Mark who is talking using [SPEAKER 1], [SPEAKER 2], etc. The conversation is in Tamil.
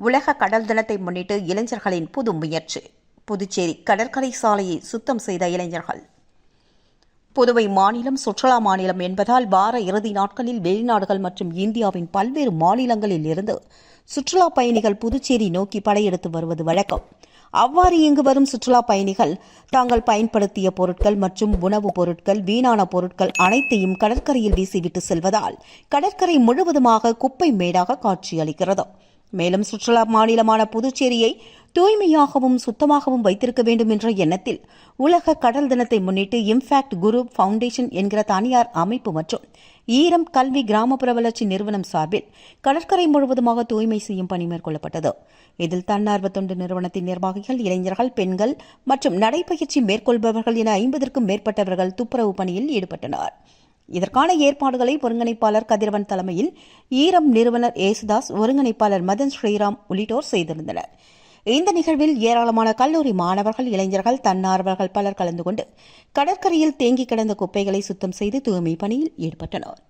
[SPEAKER 1] உலக கடல் தினத்தை முன்னிட்டு இளைஞர்களின் புது முயற்சி. புதுச்சேரி கடற்கரை சாலையை சுத்தம் செய்த இளைஞர்கள். புதுவை மாநிலம் சுற்றுலா மாநிலம் என்பதால் வார இறுதி நாட்களில் வெளிநாடுகள் மற்றும் இந்தியாவின் பல்வேறு மாநிலங்களில் இருந்து சுற்றுலா பயணிகள் புதுச்சேரி நோக்கி படையெடுத்து வருவது வழக்கம். அவ்வாறு இங்கு வரும் சுற்றுலா பயணிகள் தாங்கள் பயன்படுத்திய பொருட்கள் மற்றும் உணவுப் பொருட்கள், வீணான பொருட்கள் அனைத்தையும் கடற்கரையில் வீசிவிட்டு செல்வதால் கடற்கரை முழுவதுமாக குப்பை மேடாக காட்சியளிக்கிறது. மேலும் சுற்றுலா மாநிலமான புதுச்சேரியை தூய்மையாகவும் சுத்தமாகவும் வைத்திருக்க வேண்டும் என்ற எண்ணத்தில் உலக கடல் தினத்தை முன்னிட்டு இம்பாக்ட் குரூப் ஃபவுண்டேஷன் என்கிற தனியார் அமைப்பு மற்றும் ஈரம் கல்வி கிராமப்புற வளர்ச்சி நிறுவனம் சார்பில் கடற்கரை முழுவதுமாக தூய்மை செய்யும் பணி மேற்கொள்ளப்பட்டது. இதில் தன்னார்வ தொண்டு நிறுவனத்தின் நிர்வாகிகள், இளைஞர்கள், பெண்கள் மற்றும் நடைபயிற்சி மேற்கொள்பவர்கள் என 50க்கும் மேற்பட்டவர்கள் துப்புரவு பணியில் ஈடுபட்டனர். இதற்கான ஏற்பாடுகளை ஒருங்கிணைப்பாளர் கதிரவன் தலைமையில் ஈரம் நிறுவனர் ஏசுதாஸ், ஒருங்கிணைப்பாளர் மதன் ஸ்ரீராம் உள்ளிட்டோர் செய்திருந்தனர். இந்த நிகழ்வில் ஏராளமான கல்லூரி மாணவர்கள், இளைஞர்கள், தன்னார்வலர்கள் பலர் கலந்து கொண்டு கடற்கரையில் தேங்கி கிடந்த குப்பைகளை சுத்தம் செய்து தூய்மை பணியில் ஈடுபட்டனர்.